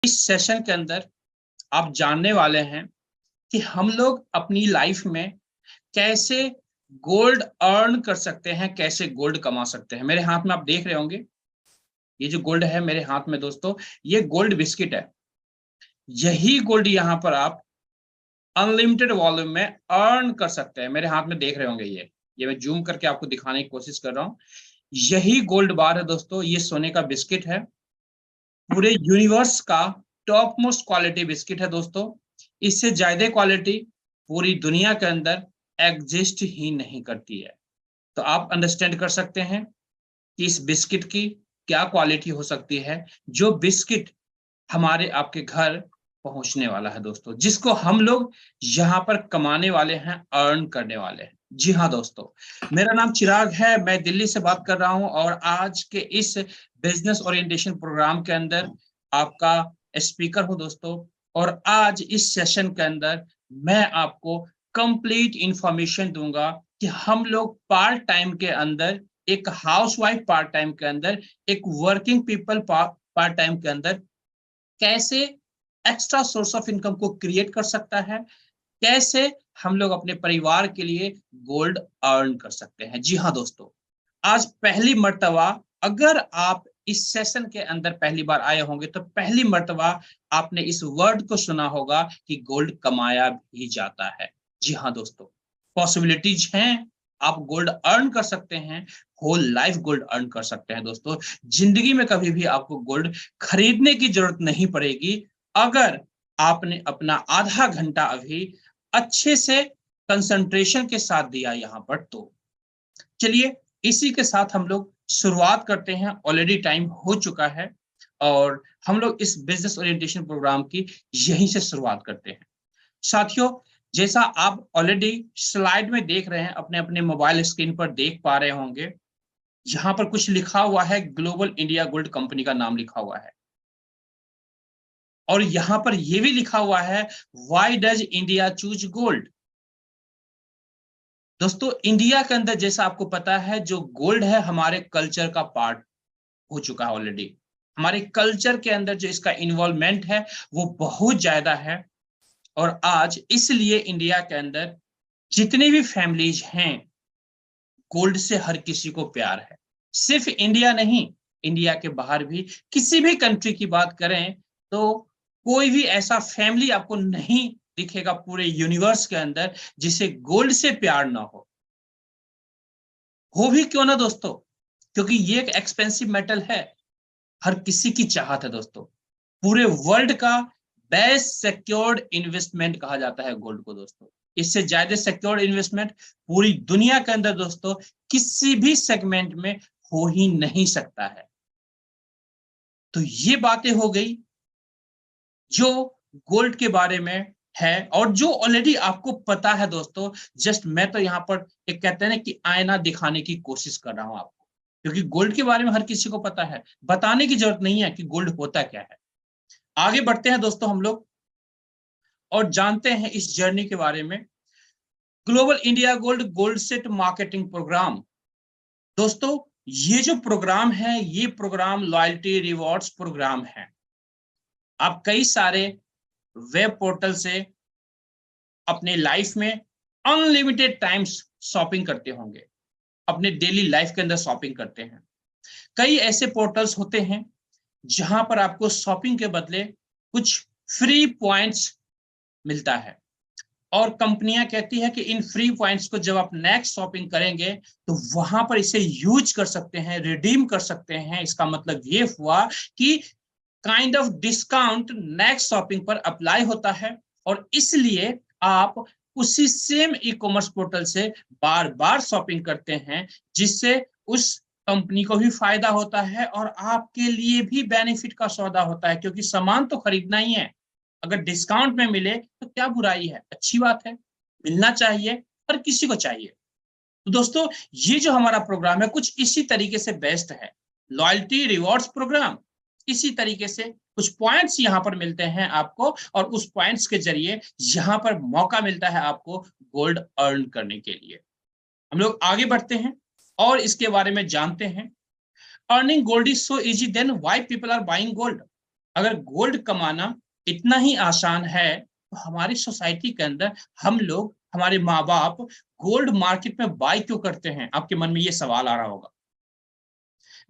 इस सेशन के अंदर आप जानने वाले हैं कि हम लोग अपनी लाइफ में कैसे गोल्ड अर्न कर सकते हैं, कैसे गोल्ड कमा सकते हैं। मेरे हाथ में आप देख रहे होंगे, ये जो गोल्ड है मेरे हाथ में दोस्तों, ये गोल्ड बिस्किट है। यही गोल्ड यहाँ पर आप अनलिमिटेड वॉल्यूम में अर्न कर सकते हैं। मेरे हाथ में देख रहे होंगे, ये मैं जूम करके आपको दिखाने की कोशिश कर रहा हूँ। यही गोल्ड बार है दोस्तों, ये सोने का बिस्किट है। पूरे यूनिवर्स का टॉप मोस्ट क्वालिटी बिस्किट है दोस्तों। इससे ज्यादा क्वालिटी पूरी दुनिया के अंदर एग्जिस्ट ही नहीं करती है। तो आप अंडरस्टैंड कर सकते हैं कि इस बिस्किट की क्या क्वालिटी हो सकती है, जो बिस्किट हमारे आपके घर पहुंचने वाला है दोस्तों, जिसको हम लोग यहाँ पर कमाने वाले हैं, अर्न करने वाले हैं। जी हाँ दोस्तों, मेरा नाम चिराग है, मैं दिल्ली से बात कर रहा हूं और आज के इस बिजनेस ओरिएंटेशन प्रोग्राम के अंदर आपका स्पीकर हूं दोस्तों। और आज इस सेशन के अंदर मैं आपको कंप्लीट इंफॉर्मेशन दूंगा कि हम लोग पार्ट टाइम के अंदर, एक हाउसवाइफ पार्ट टाइम के अंदर, एक वर्किंग पीपल पार्ट टाइम के अंदर कैसे एक्स्ट्रा सोर्स ऑफ इनकम को क्रिएट कर सकता है, कैसे हम लोग अपने परिवार के लिए गोल्ड अर्न कर सकते हैं। जी हाँ दोस्तों, आज पहली मर्तबा अगर आप इस सेशन के अंदर पहली बार आए होंगे तो पहली मर्तबा आपने इस वर्ड को सुना होगा कि गोल्ड कमाया भी जाता है। जी हाँ दोस्तों, पॉसिबिलिटीज हैं, आप गोल्ड अर्न कर सकते हैं, होल लाइफ गोल्ड अर्न कर सकते हैं दोस्तों। जिंदगी में कभी भी आपको गोल्ड खरीदने की जरूरत नहीं पड़ेगी, अगर आपने अपना आधा घंटा अभी अच्छे से कंसंट्रेशन के साथ दिया यहाँ पर। तो चलिए इसी के साथ हम लोग शुरुआत करते हैं। ऑलरेडी टाइम हो चुका है और हम लोग इस बिजनेस ओरिएंटेशन प्रोग्राम की यहीं से शुरुआत करते हैं। साथियों, जैसा आप ऑलरेडी स्लाइड में देख रहे हैं, अपने अपने मोबाइल स्क्रीन पर देख पा रहे होंगे, यहाँ पर कुछ लिखा हुआ है, ग्लोबल इंडिया गोल्ड कंपनी का नाम लिखा हुआ है। और यहाँ पर यह भी लिखा हुआ है, why does India choose gold. दोस्तों, इंडिया के अंदर जैसा आपको पता है, जो गोल्ड है हमारे कल्चर का पार्ट हो चुका है ऑलरेडी। हमारे कल्चर के अंदर जो इसका इन्वॉल्वमेंट है वो बहुत ज्यादा है। और आज इसलिए इंडिया के अंदर जितनी भी फैमिलीज हैं, गोल्ड से हर किसी को प्यार है। सिर्फ इंडिया नहीं, इंडिया के बाहर भी किसी भी कंट्री की बात करें तो कोई भी ऐसा फैमिली आपको नहीं दिखेगा पूरे यूनिवर्स के अंदर जिसे गोल्ड से प्यार ना हो भी क्यों ना दोस्तों, क्योंकि ये एक एक्सपेंसिव मेटल है। हर किसी की चाहत है दोस्तों। पूरे वर्ल्ड का बेस्ट सिक्योर्ड इन्वेस्टमेंट कहा जाता है गोल्ड को दोस्तों। इससे ज्यादा सिक्योर्ड इन्वेस्टमेंट पूरी दुनिया के अंदर दोस्तों किसी भी सेगमेंट में हो ही नहीं सकता है। तो ये बातें हो गई जो गोल्ड के बारे में है और जो ऑलरेडी आपको पता है दोस्तों। जस्ट मैं तो यहाँ पर एक कहते हैं ना कि आईना दिखाने की कोशिश कर रहा हूं आपको, क्योंकि गोल्ड के बारे में हर किसी को पता है, बताने की जरूरत नहीं है कि गोल्ड होता क्या है। आगे बढ़ते हैं दोस्तों हम लोग और जानते हैं इस जर्नी के बारे में। Global India gold gold set marketing programme. दोस्तों, ये जो प्रोग्राम है, ये प्रोग्राम लॉयल्टी रिवॉर्ड्स प्रोग्राम है। आप कई सारे वेब पोर्टल से अपने लाइफ में अनलिमिटेड टाइम्स शॉपिंग करते होंगे, अपने डेली लाइफ के अंदर शॉपिंग करते हैं। कई ऐसे पोर्टल्स होते हैं जहां पर आपको शॉपिंग के बदले कुछ फ्री पॉइंट्स मिलता है और कंपनियां कहती है कि इन फ्री पॉइंट्स को जब आप नेक्स्ट शॉपिंग करेंगे तो वहां पर इसे यूज कर सकते हैं, रिडीम कर सकते हैं। इसका मतलब ये हुआ कि kind of discount next shopping पर अप्लाई होता है और इसलिए आप उसी सेम ई कॉमर्स पोर्टल से बार बार शॉपिंग करते हैं, जिससे उस कंपनी को भी फायदा होता है और आपके लिए भी बेनिफिट का सौदा होता है, क्योंकि सामान तो खरीदना ही है। अगर डिस्काउंट में मिले तो क्या बुराई है, अच्छी बात है, मिलना चाहिए, हर किसी को चाहिए। तो दोस्तों, ये जो हमारा प्रोग्राम है कुछ इसी तरीके से बेस्ट है, लॉयल्टी रिवॉर्ड्स प्रोग्राम। इसी तरीके से कुछ पॉइंट्स यहाँ पर मिलते हैं आपको और उस पॉइंट्स के जरिए यहाँ पर मौका मिलता है आपको गोल्ड अर्न करने के लिए। हम लोग आगे बढ़ते हैं और इसके बारे में जानते हैं। Earning gold is so easy, then why people are buying gold. अगर गोल्ड कमाना इतना ही आसान है तो हमारी सोसाइटी के अंदर हम लोग, हमारे माँ बाप गोल्ड मार्केट में बाय क्यों करते हैं? आपके मन में ये सवाल आ रहा होगा।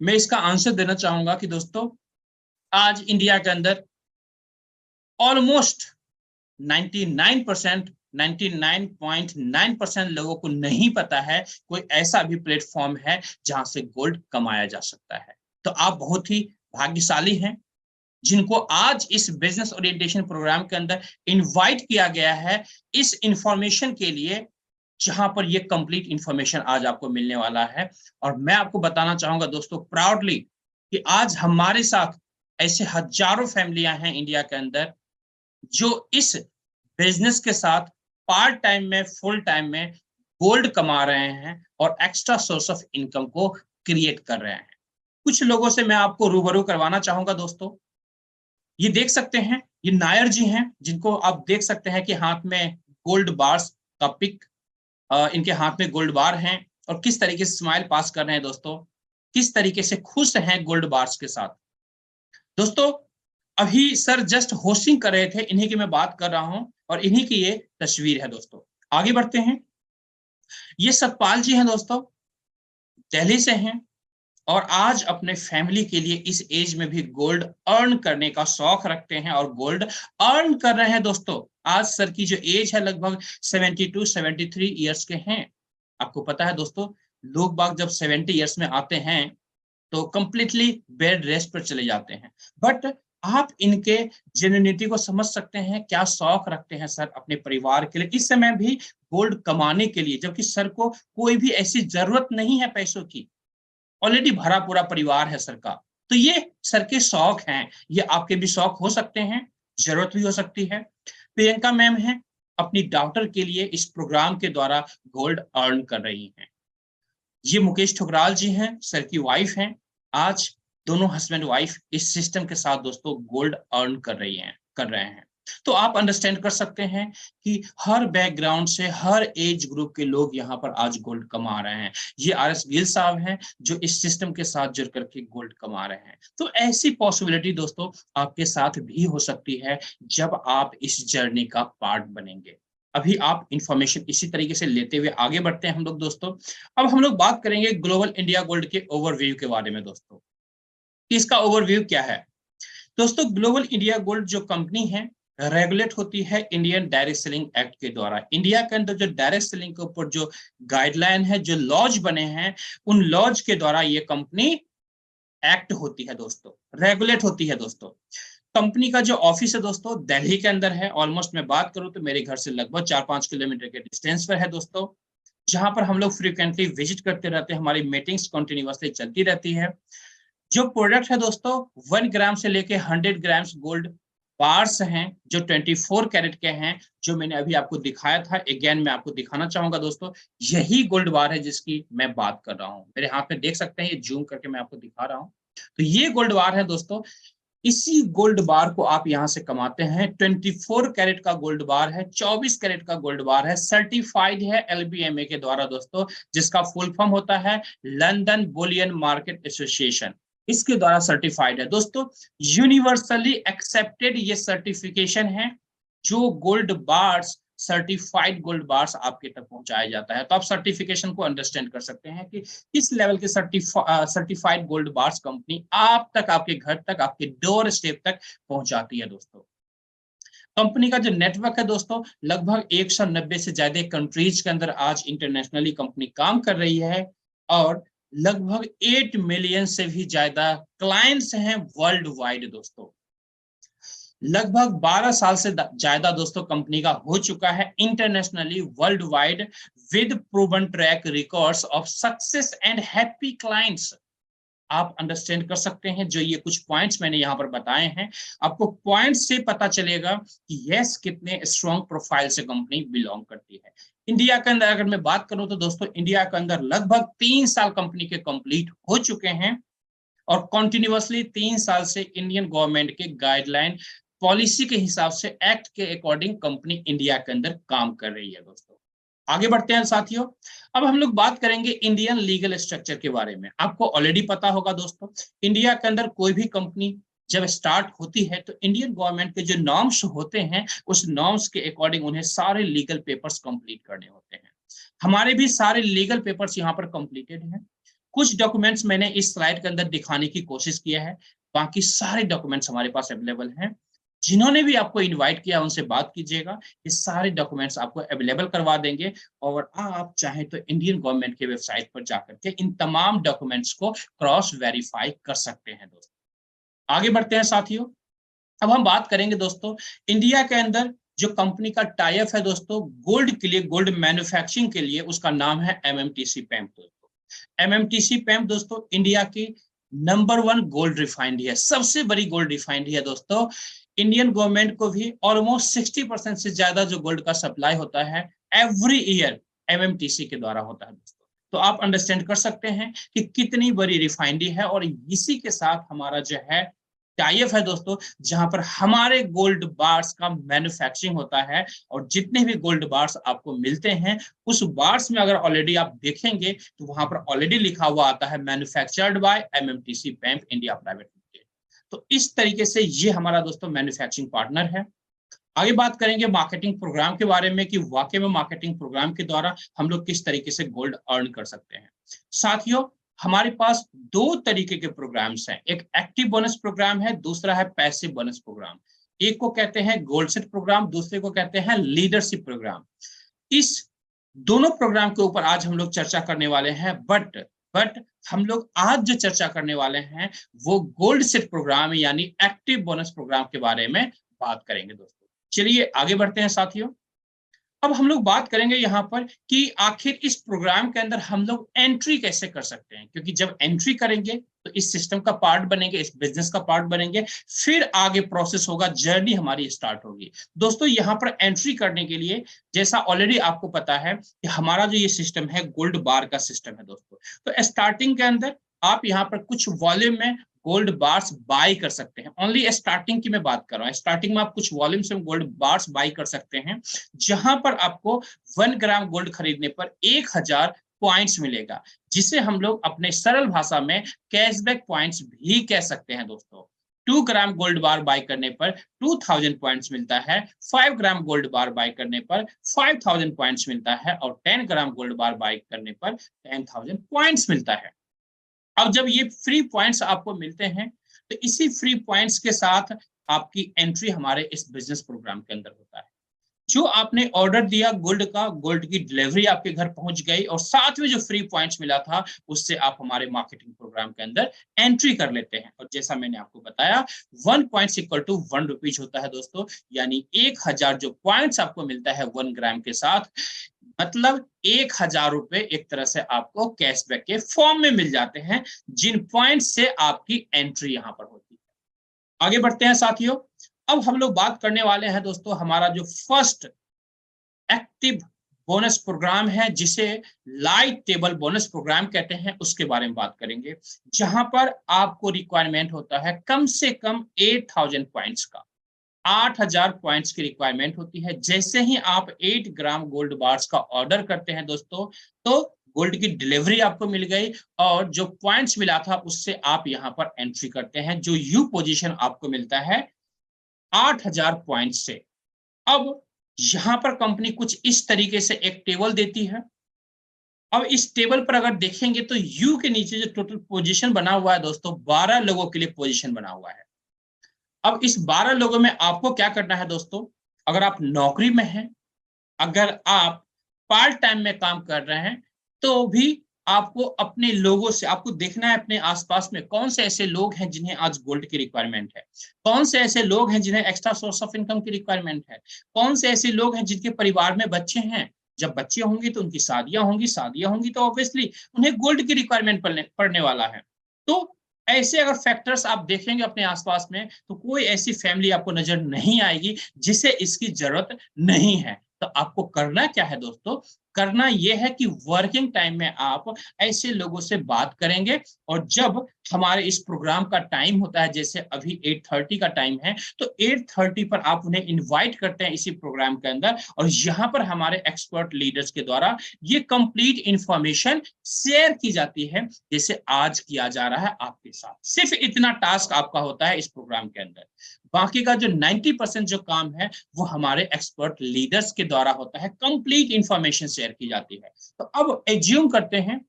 मैं इसका आंसर देना चाहूंगा कि दोस्तों, आज इंडिया के अंदर ऑलमोस्ट 99%, 99.9% लोगों को नहीं पता है कोई ऐसा भी प्लेटफॉर्म है जहां से गोल्ड कमाया जा सकता है। तो आप बहुत ही भाग्यशाली हैं जिनको आज इस बिजनेस ओरिएंटेशन प्रोग्राम के अंदर इनवाइट किया गया है, इस इंफॉर्मेशन के लिए, जहां पर ये कंप्लीट इंफॉर्मेशन आज आपको मिलने वाला है। और मैं आपको बताना चाहूंगा दोस्तों प्राउडली कि आज हमारे साथ ऐसे हजारों फैमिलियां हैं इंडिया के अंदर जो इस बिजनेस के साथ पार्ट टाइम में, फुल टाइम में गोल्ड कमा रहे हैं और एक्स्ट्रा सोर्स ऑफ इनकम को क्रिएट कर रहे हैं। कुछ लोगों से मैं आपको रूबरू करवाना चाहूंगा दोस्तों। ये देख सकते हैं, ये नायर जी हैं जिनको आप देख सकते हैं कि हाथ में गोल्ड बार्स का पिक, इनके हाथ में गोल्ड बार हैं और किस तरीके से स्माइल पास कर रहे हैं दोस्तों, किस तरीके से खुश हैं गोल्ड बार्स के साथ। दोस्तों अभी सर जस्ट होस्टिंग कर रहे थे, इन्हीं की मैं बात कर रहा हूं और इन्हीं की ये तस्वीर है दोस्तों। आगे बढ़ते हैं। ये सतपाल जी हैं दोस्तों, दिल्ली से हैं और आज अपने फैमिली के लिए इस एज में भी गोल्ड अर्न करने का शौक रखते हैं और गोल्ड अर्न कर रहे हैं दोस्तों। आज सर की जो एज है लगभग 72-73 ईयर्स के हैं। आपको पता है दोस्तों, लोग बाग जब 70 ईयर्स में आते हैं तो कंप्लीटली बेड रेस्ट पर चले जाते हैं। बट आप इनके जेन्युइनिटी को समझ सकते हैं, क्या शौक रखते हैं सर अपने परिवार के लिए, इस समय भी गोल्ड कमाने के लिए, जबकि सर को कोई भी ऐसी जरूरत नहीं है पैसों की, ऑलरेडी भरा पूरा परिवार है सर का। तो ये सर के शौक हैं, ये आपके भी शौक हो सकते हैं, जरूरत भी हो सकती है। प्रियंका मैम है, अपनी डॉटर के लिए इस प्रोग्राम के द्वारा गोल्ड अर्न कर रही हैं। ये मुकेश ठुकराल जी हैं, सर की वाइफ हैं। आज दोनों हस्बैंड वाइफ इस सिस्टम के साथ दोस्तों गोल्ड अर्न कर रहे हैं। तो आप अंडरस्टैंड कर सकते हैं कि हर बैकग्राउंड से, हर एज ग्रुप के लोग यहाँ पर आज गोल्ड कमा रहे हैं। ये RS गिल साहब हैं जो इस सिस्टम के साथ जुड़ करके गोल्ड कमा रहे हैं। तो ऐसी पॉसिबिलिटी दोस्तों आपके साथ भी हो सकती है जब आप इस जर्नी का पार्ट बनेंगे। अभी आप इंफॉर्मेशन इसी तरीके से लेते हुए आगे बढ़ते हैं हम लोग दोस्तों। अब हम लोग बात करेंगे ग्लोबल इंडिया गोल्ड के ओवरव्यू के बारे में दोस्तों। इसका ओवरव्यू क्या है दोस्तों? ग्लोबल इंडिया गोल्ड जो कंपनी है रेगुलेट होती है इंडियन डायरेक्ट सेलिंग एक्ट के द्वारा। इंडिया के अंदर जो डायरेक्ट सेलिंग के ऊपर जो गाइडलाइन है, जो लॉज बने हैं, उन लॉज के द्वारा ये कंपनी एक्ट होती है दोस्तों, रेगुलेट होती है दोस्तों। कंपनी का जो ऑफिस है दोस्तों दिल्ली के अंदर है। ऑलमोस्ट मैं बात करूं तो मेरे घर से लगभग 4-5 किलोमीटर के डिस्टेंस पर है दोस्तों, जहां पर हम लोग फ्रीक्वेंटली विजिट करते रहते हैं। हमारी मीटिंग्स कंटिन्यूअसली चलती रहती है। जो प्रोडक्ट है दोस्तों 1 ग्राम से लेके 100 ग्राम्स गोल्ड बार्स हैं जो 24 कैरेट के हैं, जो मैंने अभी आपको दिखाया था। अगेन मैं आपको दिखाना चाहूंगा दोस्तों, यही गोल्ड बार है जिसकी मैं बात कर रहा हूं। मेरे हाथ में देख सकते हैं, ये जूम करके मैं आपको दिखा रहा हूं। तो ये गोल्ड बार है दोस्तों। इसी गोल्ड बार को आप यहां से कमाते हैं। 24 कैरेट का गोल्ड बार है, 24 कैरेट का गोल्ड बार है, सर्टिफाइड है LBMA के द्वारा दोस्तों, जिसका फुल फॉर्म होता है लंदन बुलियन मार्केट एसोसिएशन। इसके द्वारा सर्टिफाइड है दोस्तों। यूनिवर्सली एक्सेप्टेड ये सर्टिफिकेशन है। जो gold bars, certified gold bars आपके तक पहुंचाया जाता है। तो आप सर्टिफिकेशन को अंडरस्टैंड कर सकते हैं कि किस लेवल के सर्टिफाइड गोल्ड बार्स कंपनी आप तक, आपके घर तक, आपके डोर स्टेप तक पहुंचाती है दोस्तों। कंपनी का जो नेटवर्क है दोस्तों लगभग 190 से ज्यादा कंट्रीज के अंदर आज इंटरनेशनली कंपनी काम कर रही है और लगभग 8 मिलियन से भी ज्यादा क्लाइंट्स हैं वर्ल्ड वाइड दोस्तों। लगभग 12 साल से ज्यादा दोस्तों कंपनी का हो चुका है internationally, world wide, with proven track records of success and happy clients. आप अंडरस्टैंड कर सकते हैं जो ये कुछ पॉइंट्स मैंने यहाँ पर बताए हैं, आपको पॉइंट्स से पता चलेगा कि यस कितने स्ट्रॉन्ग प्रोफाइल से कंपनी बिलोंग करती है। इंडिया के अंदर अगर मैं बात करूं तो दोस्तों इंडिया के अंदर लगभग 3 साल कंपनी के कंप्लीट हो चुके हैं और कंटिन्यूअसली 3 साल से इंडियन गवर्नमेंट के गाइडलाइन पॉलिसी के हिसाब से एक्ट के अकॉर्डिंग कंपनी इंडिया के अंदर काम कर रही है दोस्तों। आगे बढ़ते हैं साथियों। अब हम लोग बात करेंगे इंडियन लीगल स्ट्रक्चर के बारे में। आपको ऑलरेडी पता होगा दोस्तों, इंडिया के अंदर कोई भी कंपनी जब स्टार्ट होती है तो इंडियन गवर्नमेंट के जो नॉर्म्स होते हैं उस नॉर्म्स के अकॉर्डिंग उन्हें सारे लीगल पेपर्स कंप्लीट करने होते हैं। हमारे भी सारे लीगल पेपर्स यहाँ पर कंप्लीटेड हैं। कुछ डॉक्यूमेंट्स मैंने इस स्लाइड के अंदर दिखाने की कोशिश किया है, बाकी सारे डॉक्यूमेंट्स हमारे पास अवेलेबल हैं। जिन्होंने भी आपको इनवाइट किया उनसे बात कीजिएगा, ये सारे डॉक्यूमेंट्स आपको अवेलेबल करवा देंगे और आप चाहें तो इंडियन गवर्नमेंट के वेबसाइट पर जाकर के इन तमाम डॉक्यूमेंट्स को क्रॉस वेरीफाई कर सकते हैं। दोस्तों आगे बढ़ते हैं साथियों। अब हम बात करेंगे दोस्तों इंडिया के अंदर जो कंपनी का टाई अप है दोस्तों गोल्ड के लिए, गोल्ड मैन्युफैक्चरिंग के लिए, उसका नाम है एमएमटीसी पैम्प। दोस्तों एमएमटीसी पैम्प दोस्तों इंडिया की नंबर 1 गोल्ड रिफाइनरी है, सबसे बड़ी गोल्ड रिफाइनरी है दोस्तों। इंडियन गवर्नमेंट को भी ऑलमोस्ट 60% से ज्यादा जो गोल्ड का सप्लाई होता है एवरी ईयर एमएमटीसी के द्वारा होता है दोस्तों। तो आप अंडरस्टैंड कर सकते हैं कि कितनी बड़ी रिफाइनरी है और इसी के साथ हमारा जो है टाई अप है दोस्तों, जहां पर हमारे गोल्ड बार्स का मैन्युफैक्चरिंग होता है और जितने भी गोल्ड बार्स आपको मिलते हैं उस बार्स में अगर ऑलरेडी आप देखेंगे तो वहां पर ऑलरेडी लिखा हुआ आता है manufactured by MMTC पैम्प India private limited. तो इस तरीके से ये हमारा दोस्तों मैन्युफैक्चरिंग पार्टनर है। आगे बात करेंगे मार्केटिंग प्रोग्राम के बारे में कि वाकई में मार्केटिंग प्रोग्राम के द्वारा हम लोग किस तरीके से गोल्ड अर्न कर सकते हैं। साथियों हमारे पास 2 तरीके के प्रोग्राम्स हैं, एक एक्टिव बोनस प्रोग्राम है, दूसरा है पैसिव बोनस प्रोग्राम। एक को कहते हैं गोल्ड सेट प्रोग्राम, दूसरे को कहते हैं लीडरशिप प्रोग्राम। इस दोनों प्रोग्राम के ऊपर आज हम लोग चर्चा करने वाले हैं, बट हम लोग आज जो चर्चा करने वाले हैं वो गोल्ड सेट प्रोग्राम यानी एक्टिव बोनस प्रोग्राम के बारे में बात करेंगे दोस्तों। चलिए आगे बढ़ते हैं साथियों। अब हम लोग बात करेंगे यहाँ पर कि आखिर इस प्रोग्राम के अंदर हम लोग एंट्री कैसे कर सकते हैं, क्योंकि जब एंट्री करेंगे तो इस सिस्टम का पार्ट बनेंगे, इस बिजनेस का पार्ट बनेंगे, फिर आगे प्रोसेस होगा, जर्नी हमारी स्टार्ट होगी। दोस्तों यहाँ पर एंट्री करने के लिए जैसा ऑलरेडी आपको पता है कि हमारा जो ये सिस्टम है गोल्ड बार का सिस्टम है दोस्तों। तो स्टार्टिंग के अंदर आप यहाँ पर कुछ वॉल्यूम में गोल्ड बार्स बाय कर सकते हैं। ओनली स्टार्टिंग की मैं बात कर रहा हूँ, स्टार्टिंग में आप कुछ वॉल्यूम से गोल्ड बार्स बाय कर सकते हैं, जहां पर आपको 1 ग्राम गोल्ड खरीदने पर 1000 पॉइंट्स मिलेगा, जिसे हम लोग अपने सरल भाषा में कैशबैक पॉइंट्स भी कह सकते हैं दोस्तों। 2 ग्राम गोल्ड बार बाय करने पर 2000 पॉइंट्स मिलता है, 5 ग्राम गोल्ड बार बाय करने पर 5000 पॉइंट्स मिलता है और 10 ग्राम गोल्ड बार बाय करने पर 10,000 पॉइंट्स मिलता है। अब जब ये फ्री पॉइंट्स आपको मिलते हैं तो इसी फ्री पॉइंट्स के साथ आपकी एंट्री हमारे इस बिजनेस प्रोग्राम के अंदर होता है। जो आपने ऑर्डर दिया गोल्ड का, गोल्ड की डिलीवरी आपके घर पहुंच गई और साथ में जो फ्री पॉइंट्स मिला था उससे आप हमारे मार्केटिंग प्रोग्राम के अंदर एंट्री कर लेते हैं। और जैसा मैंने आपको बताया 1 पॉइंट्स इक्वल टू 1 रुपीज होता है दोस्तों, यानी 1000 जो पॉइंट्स आपको मिलता है 1 ग्राम के साथ, मतलब 1000 रुपए एक तरह से आपको कैशबैक के फॉर्म में मिल जाते हैं, जिन पॉइंट से आपकी एंट्री यहां पर होती है। आगे बढ़ते हैं साथियों। अब हम लोग बात करने वाले हैं दोस्तों हमारा जो फर्स्ट एक्टिव बोनस प्रोग्राम है, जिसे लाइट टेबल बोनस प्रोग्राम कहते हैं, उसके बारे में बात करेंगे, जहां पर आपको रिक्वायरमेंट होता है कम से कम 8000 पॉइंट्स का। 8000 पॉइंट्स की रिक्वायरमेंट होती है। जैसे ही आप 8 ग्राम गोल्ड बार्स का ऑर्डर करते हैं दोस्तों, तो गोल्ड की डिलीवरी आपको मिल गई और जो पॉइंट्स मिला था उससे आप यहां पर एंट्री करते हैं, जो यू पोजीशन आपको मिलता है 8000 पॉइंट से। अब यहां पर कंपनी कुछ इस तरीके से एक टेबल देती है। अब इस टेबल पर अगर देखेंगे तो यू के नीचे जो टोटल पोजीशन बना हुआ है दोस्तों, 12 लोगों के लिए पोजीशन बना हुआ है। अब इस 12 लोगों में आपको क्या करना है दोस्तों, अगर आप नौकरी में हैं, अगर आप पार्ट टाइम में काम कर रहे हैं, तो भी आपको अपने लोगों से आपको देखना है अपने आसपास में कौन से ऐसे लोग हैं जिन्हें आज गोल्ड की रिक्वायरमेंट है, कौन से ऐसे लोग हैं जिन्हें एक्स्ट्रा सोर्स ऑफ इनकम की रिक्वायरमेंट है, कौन से ऐसे लोग हैं जिनके परिवार में बच्चे हैं। जब बच्चे होंगे तो उनकी शादियां होंगी तो ऑब्वियसली उन्हें गोल्ड की रिक्वायरमेंट पड़ने वाला है। तो ऐसे अगर फैक्टर्स आप देखेंगे अपने आसपास में तो कोई ऐसी फैमिली आपको नजर नहीं आएगी जिसे इसकी जरूरत नहीं है। तो आपको करना क्या है दोस्तों, करना यह है कि वर्किंग टाइम में आप ऐसे लोगों से बात करेंगे, और जब हमारे इस प्रोग्राम का टाइम होता है, जैसे अभी 8:30 का टाइम है, तो 8:30 पर आप उन्हें इनवाइट करते हैं इसी प्रोग्राम के अंदर, और यहाँ पर हमारे एक्सपर्ट लीडर्स के द्वारा ये कंप्लीट इंफॉर्मेशन शेयर की जाती है, जैसे आज किया जा रहा है आपके साथ। सिर्फ इतना टास्क आपका होता है इस प्रोग्राम के अंदर। बाकी का जो 90% जो काम है वो हमारे एक्सपर्ट लीडर्स के द्वारा होता है, कंप्लीट इंफॉर्मेशन शेयर की जाती है। तो अब एज्यूम करते हैं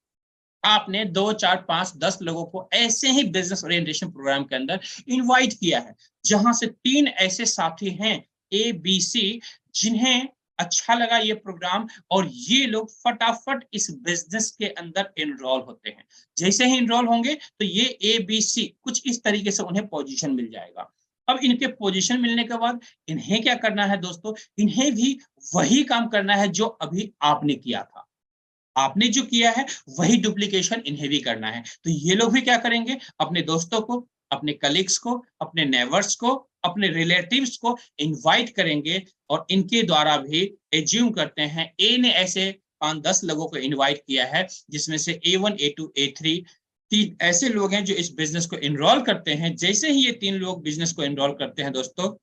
आपने 2, 4, 5, 10 लोगों को ऐसे ही बिजनेस ओरिएंटेशन प्रोग्राम के अंदर इनवाइट किया है, जहां से 3 ऐसे साथी हैं ABC, जिन्हें अच्छा लगा ये प्रोग्राम, और ये लोग फटाफट इस बिजनेस के अंदर एनरोल होते हैं। जैसे ही एनरोल होंगे तो ये ABC कुछ इस तरीके से उन्हें पोजीशन मिल जाएगा। अब इनके पोजीशन मिलने के बाद इन्हें क्या करना है दोस्तों, इन्हें भी वही काम करना है जो अभी आपने किया था। आपने जो किया है वही डुप्लीकेशन इन्हें भी करना है। तो ये लोग भी क्या करेंगे, अपने दोस्तों को, अपने कलीग्स को, अपने नेबर्स को, अपने रिलेटिव्स को इनवाइट करेंगे, और इनके द्वारा भी एज्यूम करते हैं ए ने ऐसे 5-10 लोगों को इनवाइट किया है, जिसमें से A1, A2, A3 तीन ऐसे लोग हैं जो इस बिजनेस को इनरोल करते हैं। जैसे ही ये 3 लोग बिजनेस को इनरोल करते हैं दोस्तों,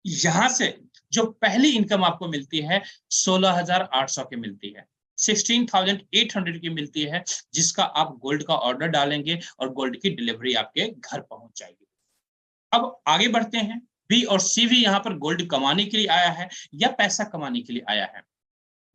यहां से जो पहली इनकम आपको मिलती है 16,800 की मिलती है, 16,800 की मिलती है, जिसका आप गोल्ड का ऑर्डर डालेंगे और गोल्ड की डिलीवरी आपके घर पहुंच जाएगी। अब आगे बढ़ते हैं। बी और सी भी यहाँ पर गोल्ड कमाने के लिए आया है या पैसा कमाने के लिए आया है।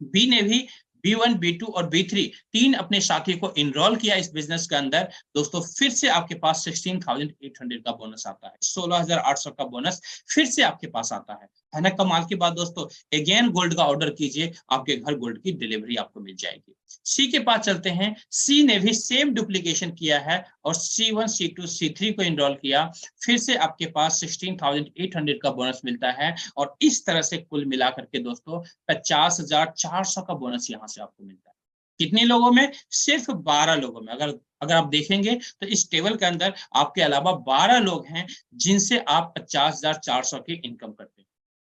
बी ने भी B1, B2 और B3 तीन अपने साथी को इनरोल किया इस बिजनेस के अंदर। दोस्तों फिर से आपके पास 16,800 का बोनस आता है, 16,800 का बोनस फिर से आपके पास आता है ना। कमाल की बात दोस्तों। अगेन गोल्ड का ऑर्डर कीजिए, आपके घर गोल्ड की डिलीवरी आपको मिल जाएगी। सी के पास चलते हैं। सी ने भी सेम डुप्लीकेशन किया है और C1, C2, C3 को इनरोल किया। फिर से आपके पास 16,800 का बोनस मिलता है, और इस तरह से कुल मिलाकर के दोस्तों 50,400 का बोनस यहां से आपको मिलता है। कितने लोगों में? सिर्फ 12 लोगों में। अगर अगर आप देखेंगे तो इस टेबल के अंदर आपके अलावा 12 लोग हैं जिनसे आप 50,400 की इनकम करते हैं।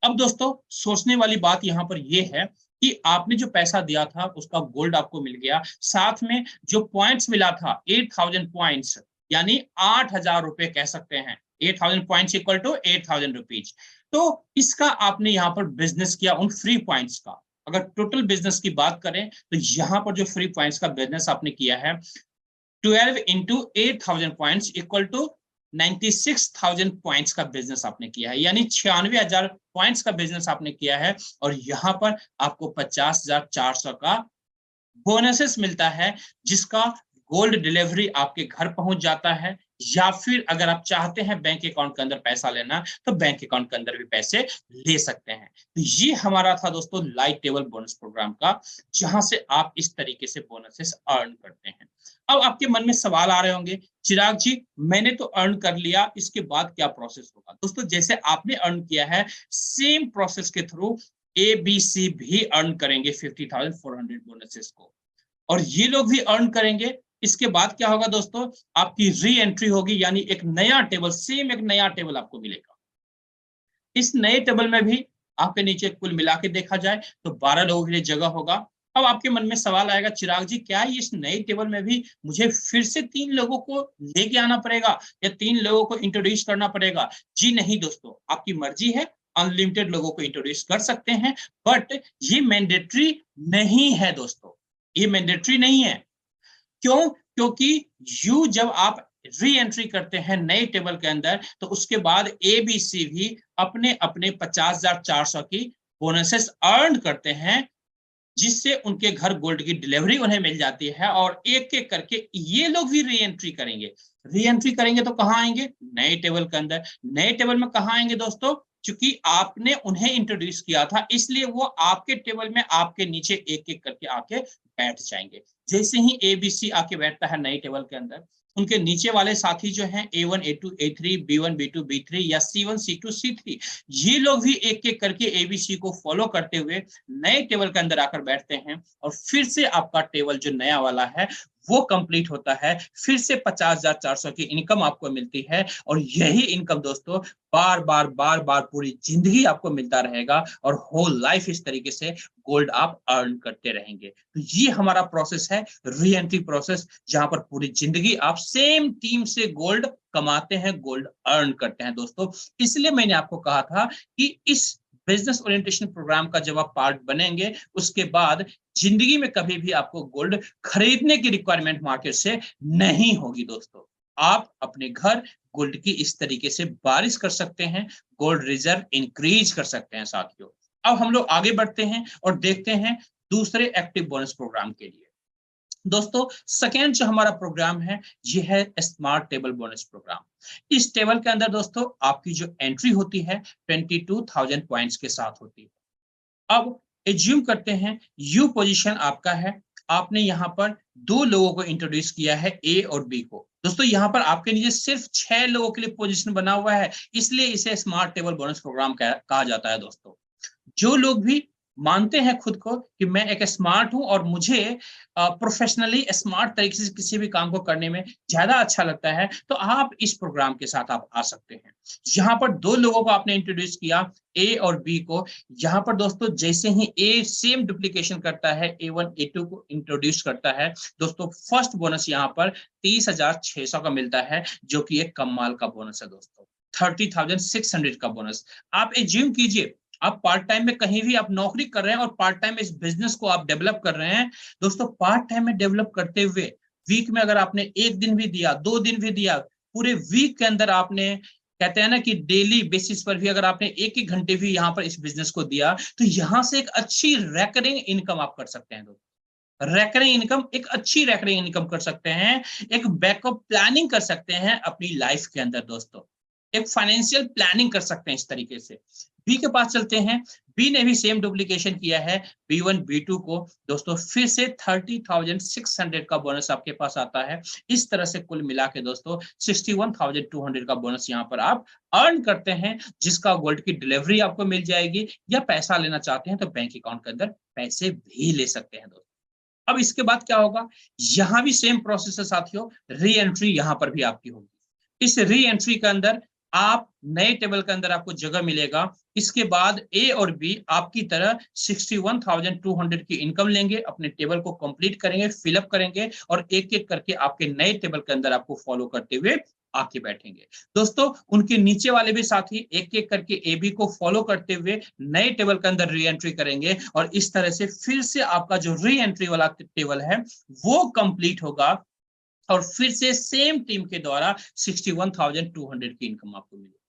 अब दोस्तों सोचने वाली बात यहाँ पर यह है कि आपने जो पैसा दिया था उसका गोल्ड आपको मिल गया, साथ में जो पॉइंट्स मिला था 8,000 पॉइंट्स, यानी 8,000 रुपए कह सकते हैं। 8,000 पॉइंट्स इक्वल टू 8,000 रुपीज। तो इसका आपने यहाँ पर बिजनेस किया उन फ्री पॉइंट्स का। अगर टोटल बिजनेस की बात करें तो यहाँ पर जो फ्री पॉइंट्स का बिजनेस आपने किया है 12 into 8,000 points equal to 96,000 points का बिजनेस आपने किया है, यानी 96,000 पॉइंट्स का बिजनेस आपने किया है। और यहाँ पर आपको 50,400 का बोनसेस मिलता है, जिसका गोल्ड डिलीवरी आपके घर पहुंच जाता है, या फिर अगर आप चाहते हैं बैंक अकाउंट के अंदर पैसा लेना तो बैंक अकाउंट के अंदर भी पैसे ले सकते हैं। तो ये हमारा था दोस्तों लाइट टेबल बोनस प्रोग्राम का, जहां से आप इस तरीके से बोनसेस अर्न करते हैं। अब आपके मन में सवाल आ रहे होंगे, चिराग जी मैंने तो अर्न कर लिया, इसके बाद क्या प्रोसेस होगा? दोस्तों जैसे आपने अर्न किया है सेम प्रोसेस के थ्रू ABC भी अर्न करेंगे 50,400 बोनसेस को, और ये लोग भी अर्न करेंगे। इसके बाद क्या होगा दोस्तों, आपकी री एंट्री होगी, यानी एक नया टेबल, सेम एक नया टेबल आपको मिलेगा। इस नए टेबल में भी आपके नीचे कुल मिला के देखा जाए तो 12 लोगों के लिए जगह होगा। अब आपके मन में सवाल आएगा, चिराग जी क्या इस नए टेबल में भी मुझे फिर से 3 लोगों को लेके आना पड़ेगा या 3 लोगों को इंट्रोड्यूस करना पड़ेगा? जी नहीं दोस्तों, आपकी मर्जी है, अनलिमिटेड लोगों को इंट्रोड्यूस कर सकते हैं, बट ये मैंडेटरी नहीं है दोस्तों, ये मैंडेटरी नहीं है। क्यों? क्योंकि यू जब आप री एंट्री करते हैं नए टेबल के अंदर तो उसके बाद ABC भी अपने अपने 50,400 की बोनसेस अर्न करते हैं, जिससे उनके घर गोल्ड की डिलीवरी उन्हें मिल जाती है, और एक एक करके ये लोग भी री एंट्री करेंगे। री एंट्री करेंगे तो कहाँ आएंगे? नए टेबल के अंदर। नए टेबल में कहाँ आएंगे दोस्तों? क्योंकि आपने उन्हें इंट्रोड्यूस किया था, इसलिए वो आपके टेबल में आपके नीचे एक एक करके आके बैठ जाएंगे। जैसे ही ABC आके बैठता है नए टेबल के अंदर, उनके नीचे वाले साथी जो हैं A1, A2, A3, B1, B2, B3 या C1, C2, C3, ये लोग भी एक एक करके ABC को फॉलो करते हुए नए टेबल के अंदर आकर बैठते हैं, और फिर से आपका टेबल जो नया वाला है वो कंप्लीट होता है, फिर से 50,400 की इनकम आपको मिलती है। और यही इनकम दोस्तों बार बार बार बार पूरी जिंदगी आपको मिलता रहेगा और होल लाइफ इस तरीके से गोल्ड आप अर्न करते रहेंगे। तो ये हमारा प्रोसेस है, री एंट्री प्रोसेस, जहां पर पूरी जिंदगी आप सेम टीम से गोल्ड कमाते हैं, गोल्ड अर्न करते हैं दोस्तों। इसलिए मैंने आपको कहा था कि इस बिजनेस ओरिएंटेशन प्रोग्राम का जब आप पार्ट बनेंगे, उसके बाद जिंदगी में कभी भी आपको गोल्ड खरीदने की रिक्वायरमेंट मार्केट से नहीं होगी दोस्तों। आप अपने घर गोल्ड की इस तरीके से बारिश कर सकते हैं, गोल्ड रिजर्व इंक्रीज कर सकते हैं साथियों। अब हम लोग आगे बढ़ते हैं और देखते हैं दूसरे एक्टिव बोनस प्रोग्राम के लिए। दोस्तों सेकेंड जो हमारा प्रोग्राम है, ये है स्मार्ट टेबल बोनस प्रोग्राम। इस टेबल के अंदर दोस्तों आपकी जो एंट्री होती है 22,000 पॉइंट्स के साथ होती है। अब एज्यूम करते हैं यू पोजीशन आपका है, आपने यहाँ पर दो लोगों को इंट्रोड्यूस किया है, ए और बी को। दोस्तों यहाँ पर आपके नीचे सिर्फ 6 लोगों के लिए पोजीशन बना हुआ है, इसलिए इसे स्मार्ट टेबल बोनस प्रोग्राम कहा जाता है दोस्तों। जो लोग भी मानते हैं खुद को कि मैं एक स्मार्ट हूं और मुझे प्रोफेशनली स्मार्ट तरीके से किसी भी काम को करने में ज्यादा अच्छा लगता है, तो आप इस प्रोग्राम के साथ आप आ सकते हैं। यहाँ पर दो लोगों को आपने इंट्रोड्यूस किया, ए और बी को। यहाँ पर दोस्तों जैसे ही ए सेम डुप्लीकेशन करता है, A1 A2 को इंट्रोड्यूस करता है, दोस्तों फर्स्ट बोनस यहाँ पर 30,600 का मिलता है, जो कि एक कमाल का बोनस है दोस्तों। 30,600 का बोनस। आप एज्यूम कीजिए आप पार्ट टाइम में कहीं भी आप नौकरी कर रहे हैं और पार्ट टाइम में इस बिजनेस को आप डेवलप कर रहे हैं। दोस्तों पार्ट टाइम में डेवलप करते हुए वीक में अगर आपने 1 दिन भी दिया, 2 दिन भी दिया, पूरे वीक के अंदर आपने, कहते हैं ना कि डेली बेसिस पर भी अगर आपने 1-1 घंटे भी यहाँ पर इस बिजनेस को दिया, तो यहाँ से एक अच्छी रेकरिंग इनकम आप कर सकते हैं दोस्तों। रेकरिंग इनकम, एक अच्छी रेकरिंग इनकम कर सकते हैं, एक बैकअप प्लानिंग कर सकते हैं अपनी लाइफ के अंदर दोस्तों, एक फाइनेंशियल प्लानिंग कर सकते हैं इस तरीके से। बी के पास चलते हैं, बी ने भी सेम डुप्लीकेशन किया है B1 B2 को। दोस्तों फिर से 30,600 का बोनस आपके पास आता है। इस तरह से कुल मिला के दोस्तों 61,200 का बोनस यहाँ पर आप अर्न करते हैं, जिसका गोल्ड की डिलीवरी आपको मिल जाएगी, या पैसा लेना चाहते हैं तो बैंक अकाउंट के अंदर पैसे भी ले सकते हैं दोस्तों। अब इसके बाद क्या होगा, यहां भी सेम प्रोसेस है साथियों, री एंट्री यहां पर भी आपकी होगी। इस री एंट्री के अंदर आप नए टेबल के अंदर आपको जगह मिलेगा। इसके बाद ए और बी आपकी तरह 61,200 की इनकम लेंगे, अपने टेबल को कंप्लीट करेंगे, फिलअप करेंगे और एक एक करके आपके नए टेबल के अंदर आपको फॉलो करते हुए आके बैठेंगे। दोस्तों उनके नीचे वाले भी साथी एक एक करके ए बी को फॉलो करते हुए नए टेबल के अंदर री एंट्री करेंगे, और इस तरह से फिर से आपका जो री एंट्री वाला टेबल है वो कंप्लीट होगा, और फिर से सेम टीम के द्वारा 61,200 की इनकम आपको मिलेगी।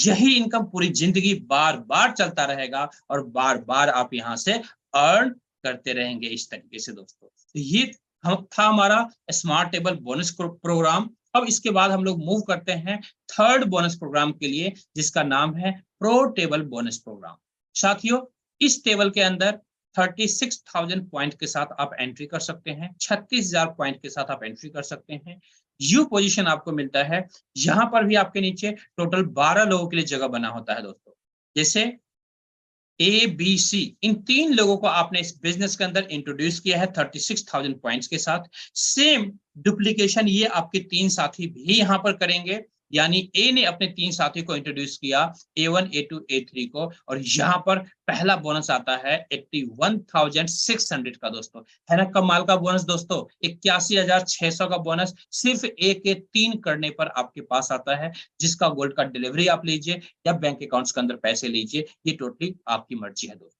यही इनकम पूरी जिंदगी बार बार चलता रहेगा और बार बार आप यहां से अर्न करते रहेंगे इस तरीके से दोस्तों। तो ये था हमारा स्मार्ट टेबल बोनस प्रोग्राम। अब इसके बाद हम लोग मूव करते हैं थर्ड बोनस प्रोग्राम के लिए, जिसका नाम है प्रो टेबल बोनस प्रोग्राम। साथियों इस टेबल के अंदर 36,000 पॉइंट के साथ आप एंट्री कर सकते हैं, 36,000 पॉइंट के साथ आप एंट्री कर सकते हैं। यू पोजीशन आपको मिलता है, यहां पर भी आपके नीचे टोटल 12 लोगों के लिए जगह बना होता है दोस्तों। जैसे ए बी सी, इन 3 लोगों को आपने इस बिजनेस के अंदर इंट्रोड्यूस किया है 36,000 पॉइंट्स के साथ। सेम डुप्लीकेशन ये आपके 3 साथी भी यहां पर करेंगे, यानी ए ने अपने 3 साथी को इंट्रोड्यूस किया, A1 A2 A3 को, और यहाँ पर पहला बोनस आता है 81,600 का दोस्तों। है ना कमाल का बोनस दोस्तों, 81,600 का बोनस सिर्फ ए के 3 करने पर आपके पास आता है, जिसका गोल्ड का डिलीवरी आप लीजिए या बैंक अकाउंट्स के अंदर पैसे लीजिए, ये टोटली आपकी मर्जी है दोस्तों।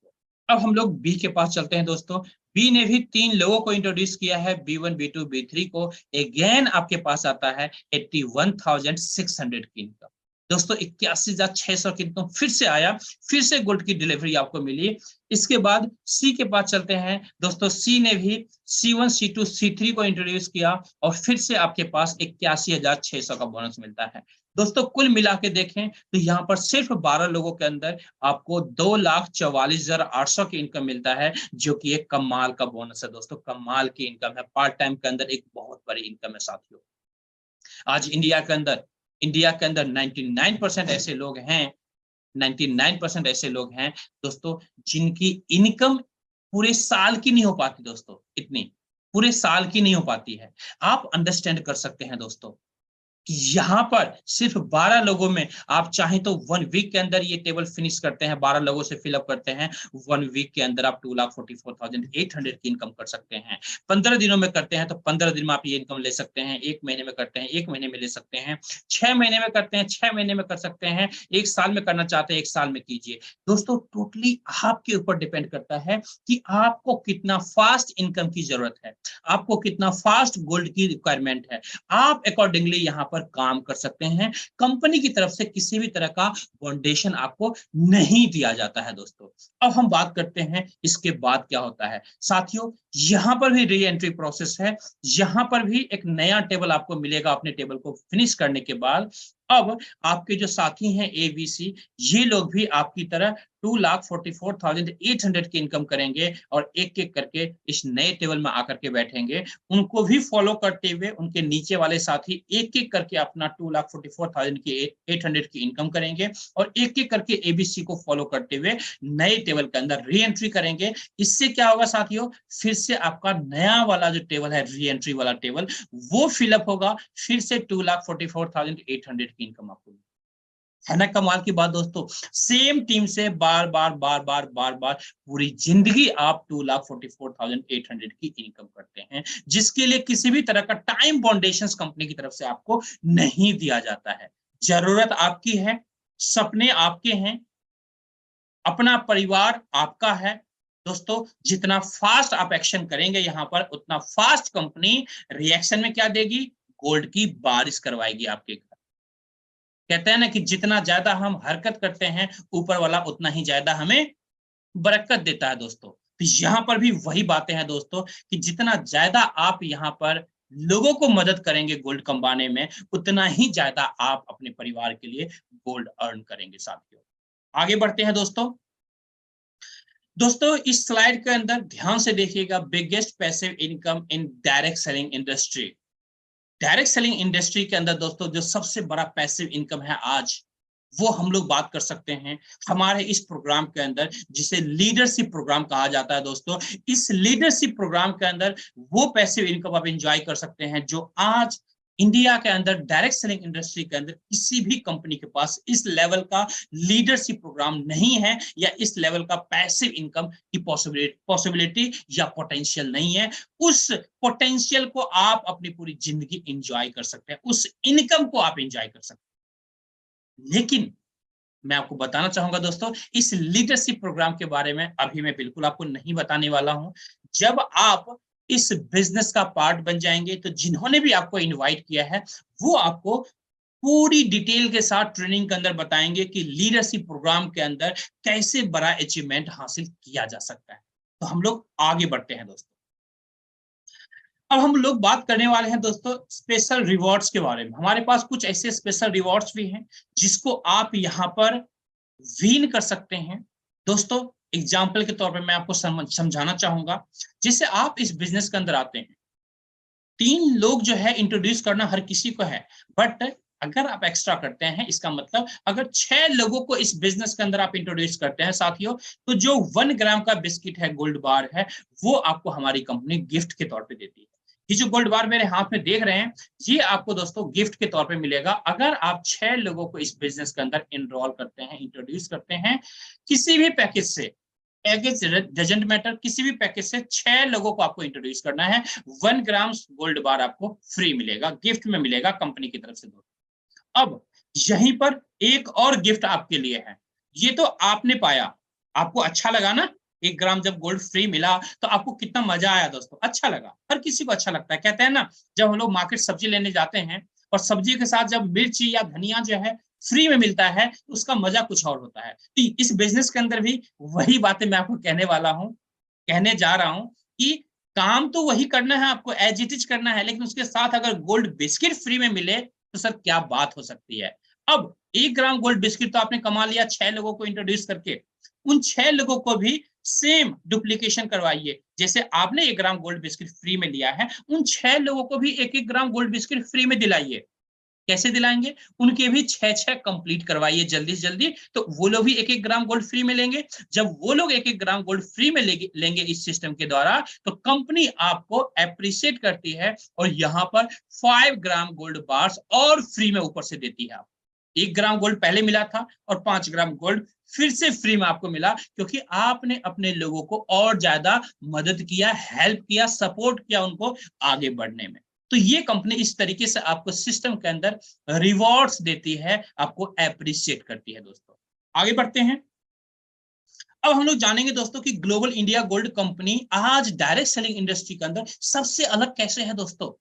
अब हम लोग बी के पास चलते हैं दोस्तों। बी ने भी 3 लोगों को इंट्रोड्यूस किया है, B1 B2 B3 को। अगेन आपके पास आता है 81,600 की इनकम। दोस्तों 81,600 की इनकम फिर से आया, फिर से गोल्ड की डिलीवरी आपको मिली। इसके बाद सी के पास चलते हैं दोस्तों। सी ने भी C1 C2 C3 को इंट्रोड्यूस किया, और फिर से आपके पास 81,600 का बोनस मिलता है। दोस्तों कुल मिला के देखें तो यहाँ पर सिर्फ 12 लोगों के अंदर आपको 2,44,800 की इनकम मिलता है, जो कि एक कमाल का बोनस है दोस्तों। कमाल की इनकम है, पार्ट टाइम के अंदर एक बहुत बड़ी इनकम है साथियों। आज इंडिया के अंदर 99% ऐसे लोग हैं, 99% ऐसे लोग हैं दोस्तों, जिनकी इनकम पूरे साल की नहीं हो पाती दोस्तों इतनी। पूरे साल की नहीं हो पाती है। आप अंडरस्टैंड कर सकते हैं दोस्तों कि यहाँ पर सिर्फ 12 लोगों में आप चाहें तो 1 वीक के अंदर ये टेबल फिनिश करते हैं, 12 लोगों से फिलअप करते हैं, 1 वीक के अंदर आप 2,44,800 की इनकम कर सकते हैं। 15 दिनों में करते हैं तो 15 दिन में आप ये इनकम ले सकते हैं, 1 महीने में करते हैं 1 महीने में ले सकते हैं, 6 महीने में करते हैं 6 महीने में कर सकते हैं, 1 साल में करना चाहते हैं 1 साल में कीजिए। दोस्तों टोटली आपके ऊपर डिपेंड करता है कि आपको कितना फास्ट इनकम की जरूरत है, आपको कितना फास्ट गोल्ड की रिक्वायरमेंट है, आप अकॉर्डिंगली यहाँ पर काम कर सकते हैं। कंपनी की तरफ से किसी भी तरह का फाउंडेशन आपको नहीं दिया जाता है दोस्तों। अब हम बात करते हैं इसके बाद क्या होता है साथियों। यहां पर भी री एंट्री प्रोसेस है, यहां पर भी एक नया टेबल आपको मिलेगा अपने टेबल को फिनिश करने के बाद। अब आपके जो साथी हैं एबीसी, ये लोग भी आपकी तरह 2,44,800 की इनकम करेंगे और एक एक करके इस नए टेबल में आकर के बैठेंगे। उनको भी फॉलो करते हुए उनके नीचे वाले साथी एक एक करके अपना 2,44,800 की इनकम करेंगे और एक एक करके एबीसी को फॉलो करते हुए नए टेबल के अंदर री एंट्री करेंगे। इससे क्या होगा साथियों, फिर से आपका नया वाला जो टेबल है री एंट्री वाला टेबल वो फिलअप होगा, फिर से 2,44,800 की इनकम आपको है ना। कमाल की बात दोस्तों, सेम टीम से बार बार बार बार बार बार पूरी जिंदगी आप 2,44,800 की इनकम करते हैं, जिसके लिए किसी भी तरह का टाइम बाउंडेशन कंपनी की तरफ से आपको नहीं दिया जाता है। जरूरत आपकी है, सपने आपके हैं, अपना परिवार आपका है दोस्तों। जितना फास्ट आप एक्शन करेंगे यहां पर, उतना फास्ट कंपनी रिएक्शन में क्या देगी, गोल्ड की बारिश करवाएगी आपके घर। कहते हैं ना कि जितना ज्यादा हम हरकत करते हैं ऊपर वाला उतना ही ज्यादा हमें बरकत देता है दोस्तों। तो यहाँ पर भी वही बातें हैं दोस्तों कि जितना ज्यादा आप यहाँ पर लोगों को मदद करेंगे गोल्ड कमाने में, उतना ही ज्यादा आप अपने परिवार के लिए गोल्ड अर्न करेंगे साथियों। आगे बढ़ते हैं दोस्तों। दोस्तों इस स्लाइड के अंदर ध्यान से देखिएगा, biggest passive income in direct selling industry. Direct selling industry के अंदर दोस्तों जो सबसे बड़ा पैसिव इनकम है आज, वो हम लोग बात कर सकते हैं हमारे इस प्रोग्राम के अंदर, जिसे लीडरशिप प्रोग्राम कहा जाता है दोस्तों। इस लीडरशिप प्रोग्राम के अंदर वो पैसिव इनकम आप एंजॉय कर सकते हैं जो आज इंडिया के अंदर डायरेक्ट सेलिंग इंडस्ट्री के अंदर किसी भी कंपनी के पास इस लेवल का लीडरशिप प्रोग्राम नहीं है, या इस लेवल का पैसिव इनकम की पॉसिबिलिटी या पोटेंशियल नहीं है। उस पोटेंशियल को आप अपनी पूरी जिंदगी एंजॉय कर सकते हैं, उस इनकम को आप एंजॉय कर सकते हैं। लेकिन मैं आपको बताना चाहूंगा दोस्तों, इस लीडरशिप प्रोग्राम के बारे में अभी मैं बिल्कुल आपको नहीं बताने वाला हूं। जब आप इस बिजनेस का पार्ट बन जाएंगे तो जिन्होंने भी आपको इनवाइट किया है वो आपको पूरी डिटेल के साथ ट्रेनिंग के अंदर बताएंगे कि लीडरशिप प्रोग्राम के अंदर कैसे बड़ा अचीवमेंट हासिल किया जा सकता है। तो हम लोग आगे बढ़ते हैं दोस्तों। अब हम लोग बात करने वाले हैं दोस्तों स्पेशल रिवॉर्ड्स के बारे में। हमारे पास कुछ ऐसे स्पेशल रिवॉर्ड्स भी हैं जिसको आप यहाँ पर विन कर सकते हैं दोस्तों। एग्जाम्पल के तौर पे मैं आपको समझाना चाहूंगा। जैसे आप इस बिजनेस के अंदर आते हैं, 3 लोग जो है इंट्रोड्यूस करना हर किसी को है, बट अगर आप एक्स्ट्रा करते हैं, इसका मतलब अगर 6 लोगों को इस बिजनेस के अंदर आप इंट्रोड्यूस करते हैं साथियों, तो जो 1 ग्राम का बिस्किट है, गोल्ड बार है, वो आपको हमारी कंपनी गिफ्ट के तौर पे देती है। ये जो गोल्ड बार मेरे हाथ में देख रहे हैं, ये आपको दोस्तों गिफ्ट के तौर पे मिलेगा अगर आप 6 लोगों को इस बिजनेस के अंदर इनरोल करते हैं, इंट्रोड्यूस करते हैं। किसी भी पैकेज से, पैकेज डजंट मैटर, किसी भी पैकेज से 6 लोगों को आपको इंट्रोड्यूस करना है, 1 ग्राम गोल्ड बार आपको फ्री मिलेगा, गिफ्ट में मिलेगा कंपनी की तरफ से दोस्तों। अब यहीं पर एक और गिफ्ट आपके लिए है। ये तो आपने पाया, आपको अच्छा लगा ना, 1 ग्राम जब गोल्ड फ्री मिला तो आपको कितना मजा आया दोस्तों, अच्छा लगा। हर किसी को अच्छा लगता है। कहते हैं ना, जब हम लोग मार्केट सब्जी लेने जाते हैं और सब्जी के साथ जब मिर्ची या धनिया जो है फ्री में मिलता है तो उसका मजा कुछ और होता है। तो इस बिजनेस के अंदर भी वही बातें मैं आपको कहने वाला हूं, कहने जा रहा हूं कि काम तो वही करना है आपको, एज इट इज करना है, लेकिन उसके साथ अगर गोल्ड बिस्किट फ्री में मिले तो सर क्या बात हो सकती है। अब 1 ग्राम गोल्ड बिस्किट तो आपने कमा लिया 6 लोगों को इंट्रोड्यूस करके, उन 6 लोगों को भी सेम डुप्लीकेशन करवाइए। जैसे आपने 1 ग्राम गोल्ड बिस्किट फ्री में लिया है, उन 6 लोगों को भी 1-1 ग्राम गोल्ड बिस्किट फ्री में दिलाइए। कैसे दिलाएंगे? उनके भी 6-6 कंप्लीट करवाइए जल्दी से जल्दी, तो वो लोग भी 1-1 ग्राम गोल्ड फ्री में लेंगे। जब वो लोग 1-1 ग्राम गोल्ड फ्री में लेंगे इस सिस्टम के द्वारा, तो कंपनी आपको अप्रिशिएट करती है और यहाँ पर 5 ग्राम गोल्ड बार्स और फ्री में ऊपर से देती है। 1 ग्राम गोल्ड पहले मिला था और 5 ग्राम गोल्ड फिर से फ्री में आपको मिला, क्योंकि आपने अपने लोगों को और ज्यादा मदद किया, हेल्प किया, सपोर्ट किया उनको आगे बढ़ने में। तो ये कंपनी इस तरीके से आपको सिस्टम के अंदर रिवॉर्ड्स देती है, आपको अप्रिशिएट करती है। दोस्तों आगे बढ़ते हैं। अब हम लोग जानेंगे दोस्तों कि ग्लोबल इंडिया गोल्ड कंपनी आज डायरेक्ट सेलिंग इंडस्ट्री के अंदर सबसे अलग कैसे है। दोस्तों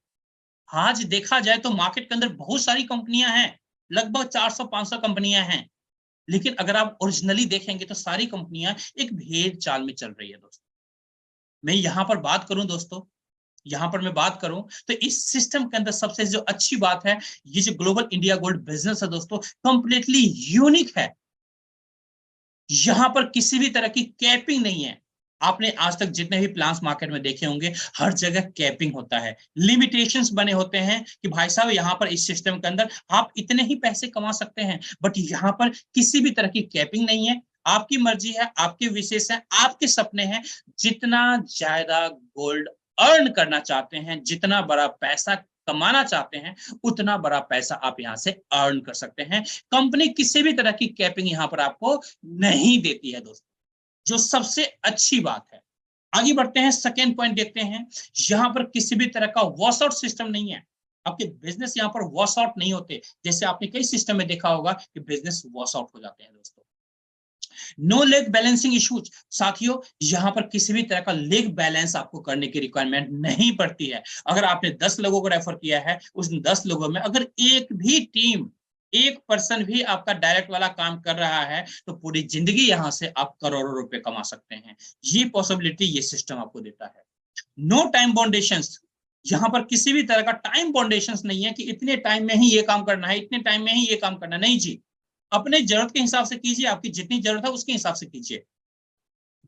आज देखा जाए तो मार्केट के अंदर बहुत सारी कंपनियां हैं, लगभग 400-500 कंपनियां हैं, लेकिन अगर आप ओरिजिनली देखेंगे तो सारी कंपनियां एक भेड़ चाल में चल रही है। दोस्तों मैं यहां पर बात करूं दोस्तों, यहां पर मैं बात करूं तो इस सिस्टम के अंदर सबसे जो अच्छी बात है, ये जो ग्लोबल इंडिया गोल्ड बिजनेस है दोस्तों, कंप्लीटली यूनिक है। यहां पर किसी भी तरह की कैपिंग नहीं है। आपने आज तक जितने भी प्लान्स मार्केट में देखे होंगे, हर जगह कैपिंग होता है, लिमिटेशंस बने होते हैं कि भाई साहब यहाँ पर इस सिस्टम के अंदर आप इतने ही पैसे कमा सकते हैं, बट यहाँ पर किसी भी तरह की कैपिंग नहीं है। आपकी मर्जी है, आपके विशेष है, आपके सपने हैं। जितना ज्यादा गोल्ड अर्न करना चाहते हैं, जितना बड़ा पैसा कमाना चाहते हैं, उतना बड़ा पैसा आप यहां से अर्न कर सकते हैं। कंपनी किसी भी तरह की कैपिंग यहां पर आपको नहीं देती है दोस्तों, जो सबसे अच्छी बात है। आगे बढ़ते हैं, सेकेंड पॉइंट देखते हैं। यहां पर किसी भी तरह का वॉश आउट सिस्टम नहीं है। आपके बिजनेस यहां पर वॉश आउट नहीं होते, जैसे आपने कई सिस्टम में देखा होगा कि बिजनेस वॉश आउट हो जाते हैं। दोस्तों नो लेग बैलेंसिंग इश्यूज, साथियों यहां पर किसी भी तरह का लेग बैलेंस आपको करने की रिक्वायरमेंट नहीं पड़ती है। अगर आपने 10 लोगों को रेफर किया है, उस 10 लोगों में अगर एक भी टीम, एक पर्सन भी आपका डायरेक्ट वाला काम कर रहा है, तो पूरी जिंदगी यहां से आप करोड़ों रुपए कमा सकते हैं। ये पॉसिबिलिटी ये सिस्टम आपको देता है। नो टाइम बाउंडेशंस, यहां पर किसी भी तरह का टाइम बाउंडेशंस नहीं है कि इतने टाइम में ही ये काम करना है, इतने टाइम में ही ये काम करना है। नहीं जी, अपने जरूरत के हिसाब से कीजिए, आपकी जितनी जरूरत है उसके हिसाब से कीजिए,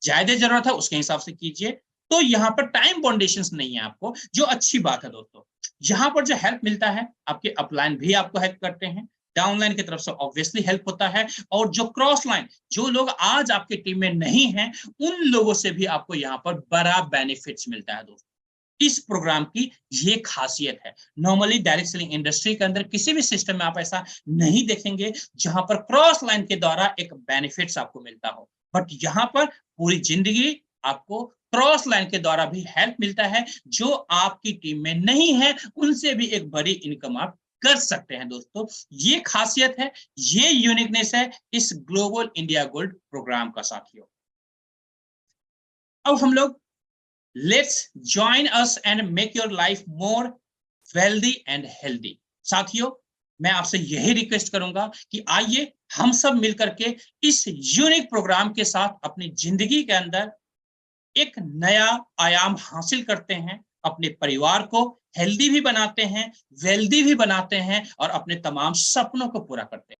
ज्यादा जरूरत है उसके हिसाब से कीजिए। तो यहाँ पर टाइम बाउंडेशंस नहीं है आपको, जो अच्छी बात है। दोस्तों यहाँ पर जो हेल्प मिलता है, आपके अपलाइन भी आपको हेल्प करते हैं, डाउनलाइन की तरफ से ऑब्वियसली हेल्प होता है, और जो क्रॉस लाइन, जो लोग आज आपकी टीम में नहीं हैं, उन लोगों से भी आपको यहाँ पर बड़ा बेनिफिट्स मिलता है। दोस्तों इस प्रोग्राम की ये खासियत है। नॉर्मली डायरेक्ट सेलिंग इंडस्ट्री के अंदर किसी भी सिस्टम में आप ऐसा नहीं देखेंगे जहां पर क्रॉस लाइन के द्वारा एक बेनिफिट्स आपको मिलता हो, बट यहाँ पर पूरी जिंदगी आपको क्रॉस लाइन के द्वारा भी हेल्प मिलता है। जो आपकी टीम में नहीं है, उनसे भी एक बड़ी इनकम आप कर सकते हैं। दोस्तों ये खासियत है, ये यूनिकनेस है इस ग्लोबल इंडिया गोल्ड प्रोग्राम का। साथियों अब हम लोग let's join us and make your life more wealthy and healthy. साथियों मैं आपसे यही रिक्वेस्ट करूंगा कि आइए हम सब मिलकर के इस यूनिक प्रोग्राम के साथ अपनी जिंदगी के अंदर एक नया आयाम हासिल करते हैं, अपने परिवार को हेल्दी भी बनाते हैं, वेल्दी भी बनाते हैं, और अपने तमाम सपनों को पूरा करते हैं।